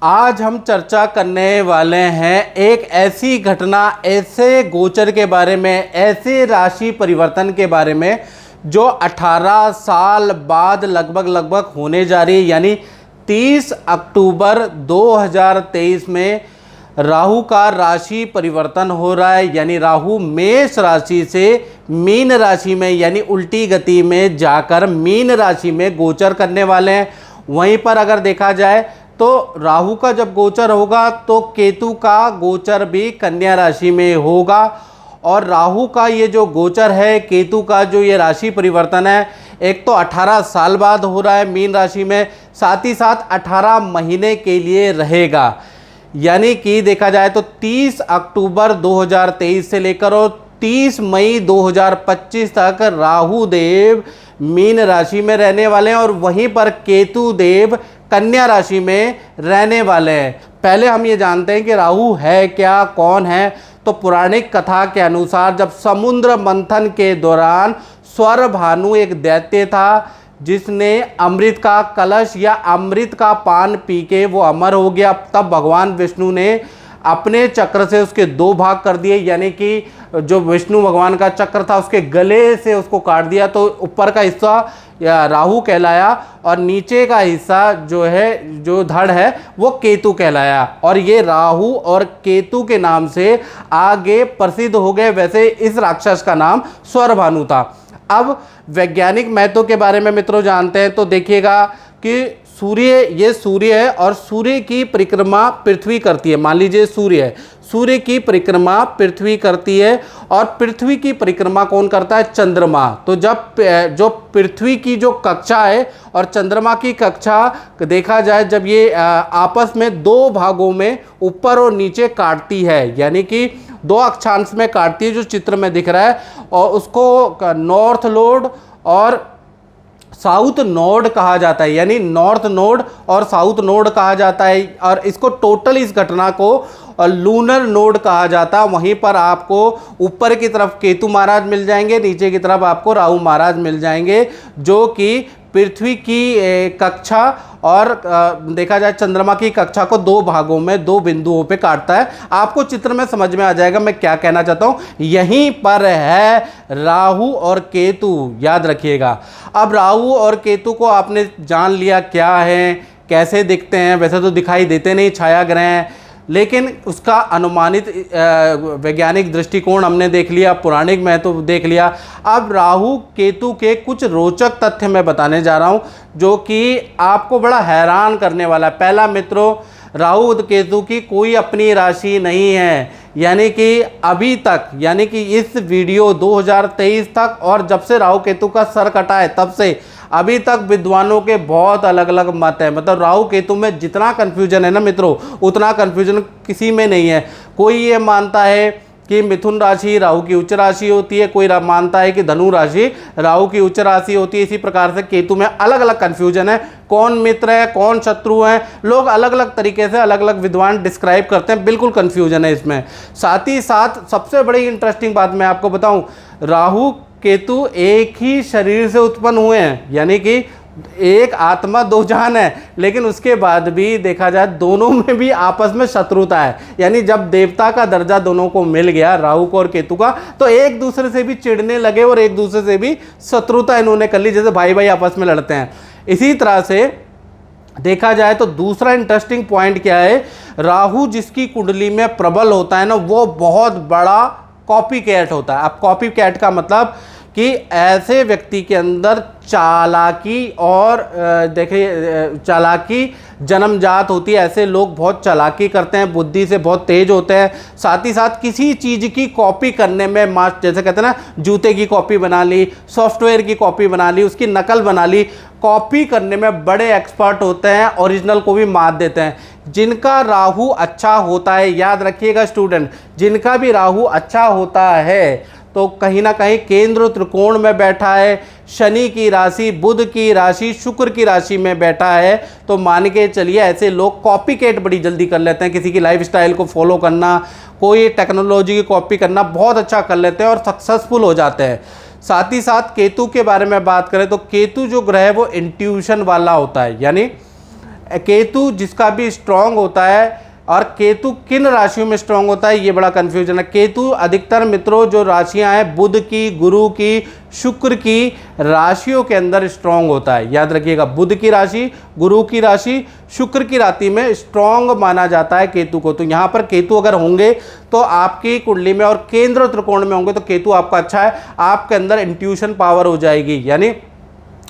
आज हम चर्चा करने वाले हैं एक ऐसी घटना, ऐसे गोचर के बारे में, ऐसे राशि परिवर्तन के बारे में जो 18 साल बाद लगभग होने जा रही है। यानी 30 अक्टूबर 2023 में राहु का राशि परिवर्तन हो रहा है। यानी राहु मेष राशि से मीन राशि में यानी उल्टी गति में जाकर मीन राशि में गोचर करने वाले हैं। वहीं पर अगर देखा जाए तो राहु का जब गोचर होगा तो केतु का गोचर भी कन्या राशि में होगा। और राहु का ये जो गोचर है, केतु का जो ये राशि परिवर्तन है, एक तो 18 साल बाद हो रहा है मीन राशि में, साथ ही साथ 18 महीने के लिए रहेगा। यानी कि देखा जाए तो 30 अक्टूबर 2023 से लेकर और 30 मई 2025 तक राहु देव मीन राशि में रहने वाले हैं और वहीं पर केतु देव कन्या राशि में रहने वाले हैं। पहले हम ये जानते हैं कि राहु है क्या, कौन है। तो पौराणिक कथा के अनुसार जब समुद्र मंथन के दौरान स्वर भानु एक दैत्य था जिसने अमृत का कलश या अमृत का पान पी के वो अमर हो गया, तब भगवान विष्णु ने अपने चक्र से उसके दो भाग कर दिए। यानी कि जो विष्णु भगवान का चक्र था उसके गले से उसको काट दिया, तो ऊपर का हिस्सा या राहु कहलाया और नीचे का हिस्सा जो है, जो धड़ है, वो केतु कहलाया। और ये राहु और केतु के नाम से आगे प्रसिद्ध हो गए। वैसे इस राक्षस का नाम स्वरभानु था। अब वैज्ञानिक महत्व के बारे में मित्रों जानते हैं तो देखिएगा कि ये सूर्य है और सूर्य की परिक्रमा पृथ्वी करती है। मान लीजिए सूर्य है, सूर्य की परिक्रमा पृथ्वी करती है और पृथ्वी की परिक्रमा कौन करता है? चंद्रमा। तो जब जो पृथ्वी की जो कक्षा है और चंद्रमा की कक्षा देखा जाए, जब ये आपस में दो भागों में ऊपर और नीचे काटती है, यानी कि दो अक्षांश में काटती है जो चित्र में दिख रहा है, और उसको नॉर्थ नोड और साउथ नोड कहा जाता है। यानी नॉर्थ नोड और साउथ नोड कहा जाता है और इसको टोटल इस घटना को लूनर नोड कहा जाता है। वहीं पर आपको ऊपर की तरफ केतु महाराज मिल जाएंगे, नीचे की तरफ आपको राहु महाराज मिल जाएंगे, जो कि पृथ्वी की कक्षा और देखा जाए चंद्रमा की कक्षा को दो भागों में, दो बिंदुओं पे काटता है। आपको चित्र में समझ में आ जाएगा मैं क्या कहना चाहता हूँ। यहीं पर है राहु और केतु, याद रखिएगा। अब राहु और केतु को आपने जान लिया क्या है, कैसे दिखते हैं। वैसे तो दिखाई देते नहीं, छाया ग्रह हैं, लेकिन उसका अनुमानित वैज्ञानिक दृष्टिकोण हमने देख लिया, पौराणिक महत्व देख लिया। अब राहु केतु के कुछ रोचक तथ्य मैं बताने जा रहा हूं जो कि आपको बड़ा हैरान करने वाला है। पहला मित्रों, राहु केतु की कोई अपनी राशि नहीं है। यानी कि अभी तक, यानी कि इस वीडियो 2023 तक और जब से राहु केतु का सर कटा है तब से अभी तक विद्वानों के बहुत अलग अलग मत हैं। मतलब राहु केतु में जितना कन्फ्यूजन है ना मित्रों, उतना कन्फ्यूजन किसी में नहीं है। कोई ये मानता है कि मिथुन राशि राहु की उच्च राशि होती है, कोई मानता है कि धनु राशि राहु की उच्च राशि होती है। इसी प्रकार से केतु में अलग अलग कन्फ्यूजन है, कौन मित्र है कौन शत्रु है, लोग अलग अलग तरीके से अलग अलग विद्वान डिस्क्राइब करते हैं, बिल्कुल कन्फ्यूजन है इसमें। साथ ही साथ सबसे बड़ी इंटरेस्टिंग बात मैं आपको बताऊं, राहु केतु एक ही शरीर से उत्पन्न हुए हैं। यानी कि एक आत्मा दो जान है, लेकिन उसके बाद भी देखा जाए दोनों में भी आपस में शत्रुता है। यानी जब देवता का दर्जा दोनों को मिल गया, राहु को और केतु का, तो एक दूसरे से भी चिढ़ने लगे और एक दूसरे से भी शत्रुता इन्होंने कर ली, जैसे भाई भाई आपस में लड़ते हैं। इसी तरह से देखा जाए तो दूसरा इंटरेस्टिंग पॉइंट क्या है, राहु जिसकी कुंडली में प्रबल होता है ना, वो बहुत बड़ा कॉपी कैट होता है। अब कॉपी कैट का मतलब कि ऐसे व्यक्ति के अंदर चालाकी और देखिए चालाकी जन्मजात होती है। ऐसे लोग बहुत चालाकी करते हैं, बुद्धि से बहुत तेज होते हैं। साथ ही साथ किसी चीज़ की कॉपी करने में, जैसे कहते हैं ना, जूते की कॉपी बना ली, सॉफ्टवेयर की कॉपी बना ली, उसकी नकल बना ली, कॉपी करने में बड़े एक्सपर्ट होते हैं, ओरिजिनल को भी मात देते हैं। जिनका राहु अच्छा होता है, याद रखिएगा स्टूडेंट, जिनका भी राहु अच्छा होता है तो कहीं ना कहीं केंद्र त्रिकोण में बैठा है, शनि की राशि, बुध की राशि, शुक्र की राशि में बैठा है, तो मान के चलिए ऐसे लोग कॉपीकेट बड़ी जल्दी कर लेते हैं। किसी की लाइफस्टाइल को फॉलो करना, कोई टेक्नोलॉजी की कॉपी करना बहुत अच्छा कर लेते हैं और सक्सेसफुल हो जाते हैं। साथ ही साथ केतु के बारे में बात करें तो केतु जो ग्रह है वो इंट्यूशन वाला होता है। यानी केतु जिसका भी स्ट्रांग होता है, और केतु किन राशियों में स्ट्रांग होता है ये बड़ा कन्फ्यूजन है। केतु अधिकतर मित्रों जो राशियां हैं बुध की, गुरु की, शुक्र की राशियों के अंदर स्ट्रांग होता है। याद रखिएगा, बुध की राशि, गुरु की राशि, शुक्र की राशि में स्ट्रांग माना जाता है केतु को। तो यहाँ पर केतु अगर होंगे तो आपकी कुंडली में, और केंद्र त्रिकोण में होंगे तो केतु आपका अच्छा है। आपके अंदर इंट्यूशन पावर हो जाएगी, यानी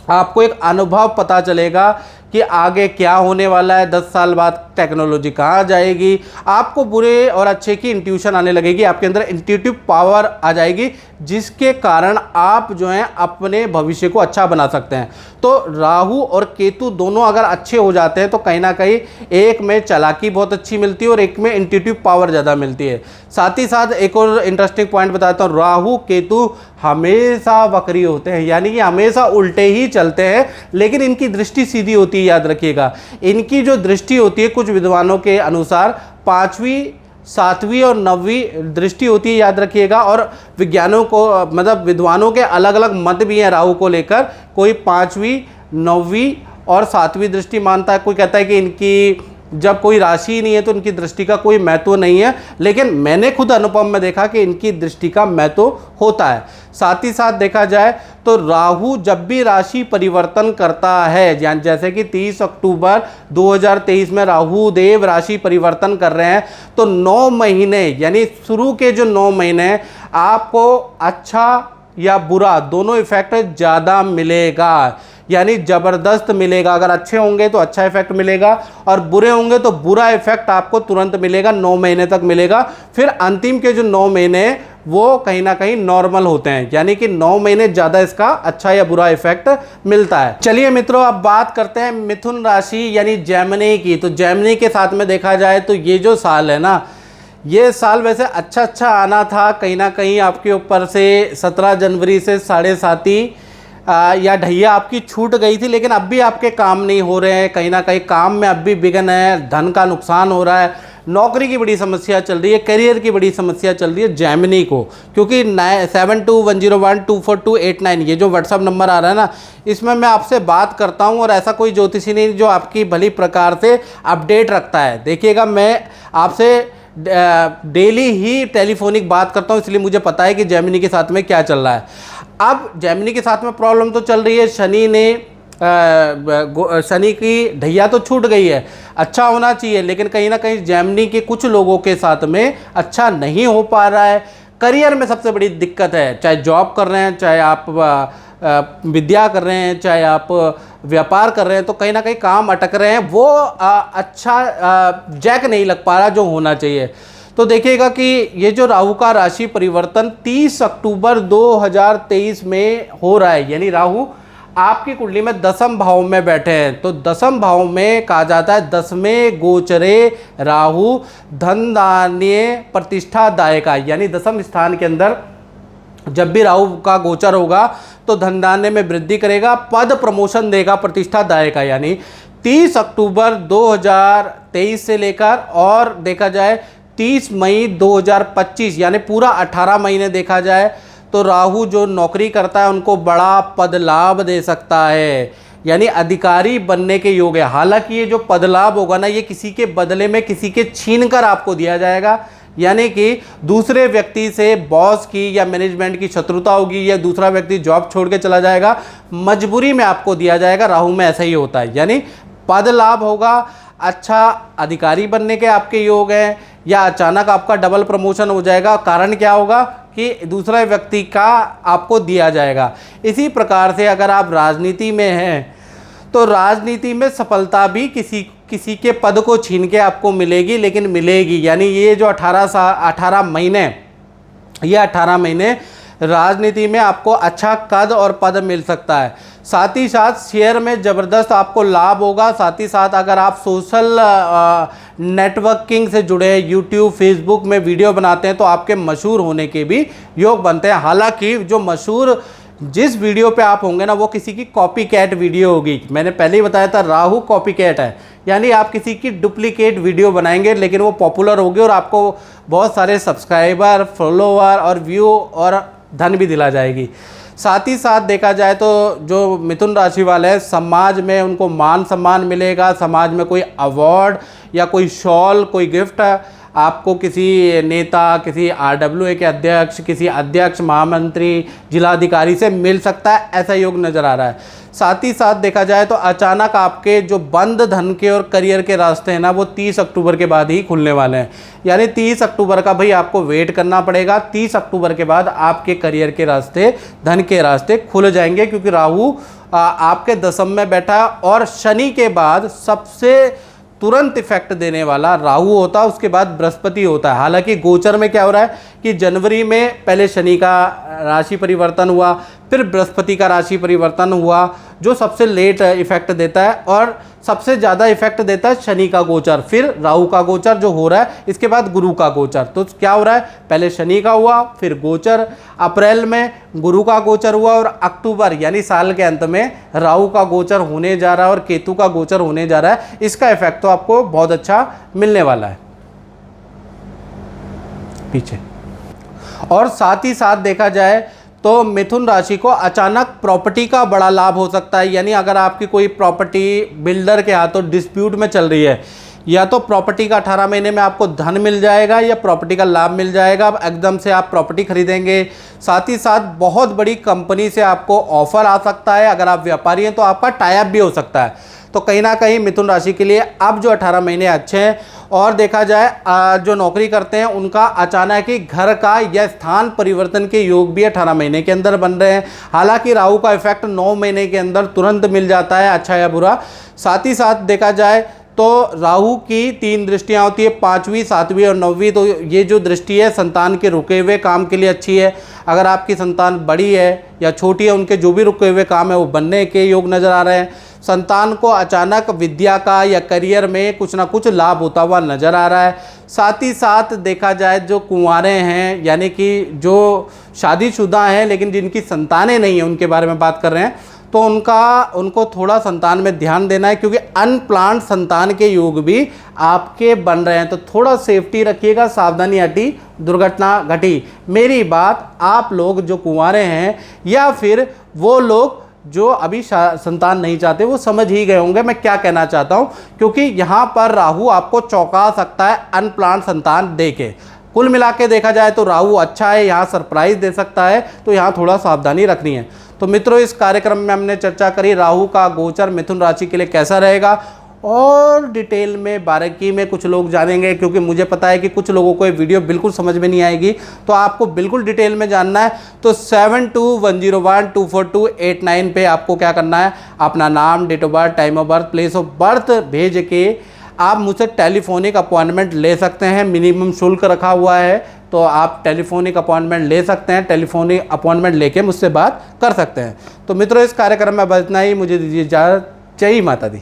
आपको एक अनुभव पता चलेगा कि आगे क्या होने वाला है, 10 साल बाद टेक्नोलॉजी कहाँ जाएगी। आपको बुरे और अच्छे की इंट्यूशन आने लगेगी, आपके अंदर इंट्यूटिव पावर आ जाएगी, जिसके कारण आप जो हैं अपने भविष्य को अच्छा बना सकते हैं। तो राहु और केतु दोनों अगर अच्छे हो जाते हैं तो कहीं ना कहीं एक में चालाकी बहुत अच्छी मिलती है और एक में इंट्यूटिव पावर ज़्यादा मिलती है। साथ ही साथ एक और इंटरेस्टिंग पॉइंट बताता हूँ, राहु केतु हमेशा वक्री होते हैं, यानी कि हमेशा उल्टे ही चलते हैं, लेकिन इनकी दृष्टि सीधी होती है। याद रखिएगा, इनकी जो दृष्टि होती है कुछ विद्वानों के अनुसार 5वीं, 7वीं और 9वीं दृष्टि होती है। याद रखिएगा, और विज्ञानों को मतलब विद्वानों के अलग अलग मत भी हैं राहु को लेकर। कोई 5वीं, 9वीं और 7वीं दृष्टि मानता है, कोई कहता है कि इनकी जब कोई राशि ही नहीं है तो इनकी दृष्टि का कोई महत्व नहीं है, लेकिन मैंने खुद अनुभव में देखा कि इनकी दृष्टि का महत्व होता है। साथ ही साथ देखा जाए तो राहु जब भी राशि परिवर्तन करता है, जैसे कि 30 अक्टूबर 2023 में राहु देव राशि परिवर्तन कर रहे हैं, तो 9 महीने यानी शुरू के जो 9 महीने आपको अच्छा या बुरा दोनों इफेक्ट ज़्यादा मिलेगा, यानी ज़बरदस्त मिलेगा। अगर अच्छे होंगे तो अच्छा इफेक्ट मिलेगा, और बुरे होंगे तो बुरा इफेक्ट आपको तुरंत मिलेगा, 9 महीने तक मिलेगा। फिर अंतिम के जो 9 महीने वो कहीं ना कहीं नॉर्मल होते हैं, यानी कि 9 महीने ज़्यादा इसका अच्छा या बुरा इफेक्ट मिलता है। चलिए मित्रों, अब बात करते हैं मिथुन राशि यानी जेमिनी की। तो जेमिनी के साथ में देखा जाए तो ये जो साल है ना, ये साल वैसे अच्छा आना था, कहीं ना कहीं आपके ऊपर से 17 जनवरी से 7.5 या ढैया आपकी छूट गई थी, लेकिन अब भी आपके काम नहीं हो रहे हैं, कहीं ना कहीं काम में अब भी विघ्न है, धन का नुकसान हो रहा है, नौकरी की बड़ी समस्या चल रही है, करियर की बड़ी समस्या चल रही है जेमिनी को। क्योंकि 7210124289 ये जो व्हाट्सअप नंबर आ रहा है ना, इसमें मैं आपसे बात करता हूं, और ऐसा कोई ज्योतिषी नहीं जो आपकी भली प्रकार से अपडेट रखता है। देखिएगा, मैं आपसे डेली ही टेलीफोनिक बात करता हूं, इसलिए मुझे पता है कि जेमिनी के साथ में क्या चल रहा है। अब जेमिनी के साथ में प्रॉब्लम तो चल रही है, शनि की ढैया तो छूट गई है, अच्छा होना चाहिए, लेकिन कहीं ना कहीं जेमिनी के कुछ लोगों के साथ में अच्छा नहीं हो पा रहा है। करियर में सबसे बड़ी दिक्कत है, चाहे जॉब कर रहे हैं, चाहे आप विद्या कर रहे हैं, चाहे आप व्यापार कर रहे हैं, तो कहीं ना कहीं काम अटक रहे हैं, वो अच्छा जैक नहीं लग पा रहा जो होना चाहिए। तो देखिएगा कि ये जो राहु का राशि परिवर्तन 30 अक्टूबर 2023 में हो रहा है, यानी राहु आपकी कुंडली में 10वें भाव में बैठे हैं। तो 10वें भाव में कहा जाता है 10वें गोचरे राहु धन धान्य प्रतिष्ठा दायका, यानी 10वें स्थान के अंदर जब भी राहु का गोचर होगा तो धन धान्य में वृद्धि करेगा, पद प्रमोशन देगा, प्रतिष्ठा दायका। यानी 30 अक्टूबर 2023 से लेकर और देखा जाए 30 मई 2025 यानी पूरा 18 महीने देखा जाए तो राहु जो नौकरी करता है उनको बड़ा पद लाभ दे सकता है, यानी अधिकारी बनने के योग है। हालांकि ये जो पद लाभ होगा ना, ये किसी के बदले में किसी के छीन कर आपको दिया जाएगा, यानी कि दूसरे व्यक्ति से बॉस की या मैनेजमेंट की शत्रुता होगी, या दूसरा व्यक्ति जॉब छोड़ के चला जाएगा, मजबूरी में आपको दिया जाएगा। राहु में ऐसा ही होता है, यानी पद लाभ होगा, अच्छा अधिकारी बनने के आपके योग हैं, या अचानक आपका डबल प्रमोशन हो जाएगा। कारण क्या होगा कि दूसरा व्यक्ति का आपको दिया जाएगा। इसी प्रकार से अगर आप राजनीति में हैं तो राजनीति में सफलता भी किसी के पद को छीन के आपको मिलेगी, लेकिन मिलेगी। यानी ये जो 18 महीने राजनीति में आपको अच्छा कद और पद मिल सकता है। साथ ही साथ शेयर में ज़बरदस्त आपको लाभ होगा। साथ ही साथ अगर आप सोशल नेटवर्किंग से जुड़े यूट्यूब फेसबुक में वीडियो बनाते हैं तो आपके मशहूर होने के भी योग बनते हैं। हालांकि जो मशहूर जिस वीडियो पे आप होंगे ना, वो किसी की कॉपी कैट वीडियो होगी। मैंने पहले ही बताया था राहु कॉपी कैट है, यानी आप किसी की डुप्लीकेट वीडियो बनाएंगे, लेकिन वो पॉपुलर होगी और आपको बहुत सारे सब्सक्राइबर, फॉलोअर और व्यू और धन भी दिला जाएगी। साथ ही साथ देखा जाए तो जो मिथुन राशि वाले हैं, समाज में उनको मान सम्मान मिलेगा, समाज में कोई अवार्ड या कोई शॉल, कोई गिफ्ट आपको किसी नेता, किसी RWA के अध्यक्ष, किसी अध्यक्ष, महामंत्री, जिलाधिकारी से मिल सकता है, ऐसा योग नज़र आ रहा है। साथ ही साथ देखा जाए तो अचानक आपके जो बंद धन के और करियर के रास्ते हैं ना, वो 30 अक्टूबर के बाद ही खुलने वाले हैं। यानी 30 अक्टूबर का भाई आपको वेट करना पड़ेगा। 30 अक्टूबर के बाद आपके करियर के रास्ते, धन के रास्ते खुल जाएंगे, क्योंकि राहु आपके दशम में बैठा, और शनि के बाद सबसे तुरंत इफेक्ट देने वाला राहु होता है, उसके बाद बृहस्पति होता है। हालांकि गोचर में क्या हो रहा है कि जनवरी में पहले शनि का राशि परिवर्तन हुआ, फिर बृहस्पति का राशि परिवर्तन हुआ, जो सबसे लेट इफेक्ट देता है, और सबसे ज़्यादा इफेक्ट देता है शनि का गोचर, फिर राहु का गोचर जो हो रहा है, इसके बाद गुरु का गोचर। तो क्या हो रहा है, पहले शनि का हुआ, फिर गोचर, अप्रैल में गुरु का गोचर हुआ, और अक्टूबर यानी साल के अंत में राहु का गोचर होने जा रहा है और केतु का गोचर होने जा रहा है। इसका इफेक्ट तो आपको बहुत अच्छा मिलने वाला है पीछे। और साथ ही साथ देखा जाए तो मिथुन राशि को अचानक प्रॉपर्टी का बड़ा लाभ हो सकता है। यानी अगर आपकी कोई प्रॉपर्टी बिल्डर के हाथों डिस्प्यूट में चल रही है, या तो प्रॉपर्टी का 18 महीने में आपको धन मिल जाएगा या प्रॉपर्टी का लाभ मिल जाएगा, अब एकदम से आप प्रॉपर्टी खरीदेंगे। साथ ही साथ बहुत बड़ी कंपनी से आपको ऑफर आ सकता है। अगर आप व्यापारी हैं तो आपका टाई अप भी हो सकता है। तो कहीं ना कहीं मिथुन राशि के लिए अब जो 18 महीने अच्छे हैं। और देखा जाए जो नौकरी करते हैं उनका अचानक ही घर का या स्थान परिवर्तन के योग भी 18 महीने के अंदर बन रहे हैं। हालांकि राहु का इफेक्ट 9 महीने के अंदर तुरंत मिल जाता है, अच्छा या बुरा। साथ ही साथ देखा जाए तो राहु की 3 दृष्टियां होती है, 5वीं, 7वीं और 9वीं। तो ये जो दृष्टि है संतान के रुके हुए काम के लिए अच्छी है। अगर आपकी संतान बड़ी है या छोटी है, उनके जो भी रुके हुए काम है वो बनने के योग नज़र आ रहे हैं। संतान को अचानक विद्या का या करियर में कुछ ना कुछ लाभ होता हुआ नज़र आ रहा है। साथ ही साथ देखा जाए जो कुंवारे हैं, यानी कि जो शादीशुदा हैं लेकिन जिनकी संतानें नहीं हैं, उनके बारे में बात कर रहे हैं, तो उनको थोड़ा संतान में ध्यान देना है, क्योंकि अनप्लान्ड संतान के योग भी आपके बन रहे हैं। तो थोड़ा सेफ्टी रखिएगा, सावधानी हटी दुर्घटना घटी। मेरी बात आप लोग जो कुंवारे हैं या फिर वो लोग जो अभी संतान नहीं चाहते, वो समझ ही गए होंगे मैं क्या कहना चाहता हूँ, क्योंकि यहाँ पर राहु आपको चौंका सकता है अनप्लान्ड संतान दे के। कुल मिला के देखा जाए तो राहु अच्छा है, यहाँ सरप्राइज दे सकता है, तो यहाँ थोड़ा सावधानी रखनी है। तो मित्रों, इस कार्यक्रम में हमने चर्चा करी राहु का गोचर मिथुन राशि के लिए कैसा रहेगा, और डिटेल में बारीकी में कुछ लोग जानेंगे, क्योंकि मुझे पता है कि कुछ लोगों को ये वीडियो बिल्कुल समझ में नहीं आएगी। तो आपको बिल्कुल डिटेल में जानना है तो 7210124289 पे आपको क्या करना है, अपना नाम, date of birth, time of birth, place of birth भेज के आप मुझसे टेलीफोनिक अपॉइंटमेंट ले सकते हैं। मिनिमम शुल्क रखा हुआ है, तो आप टेलीफोनिक अपॉइंटमेंट ले सकते हैं। टेलीफोनिक अपॉइंटमेंट लेके मुझसे बात कर सकते हैं। तो मित्रों, इस कार्यक्रम में बस इतना ही। मुझे दीजिए इजाज़त। जय माता दी।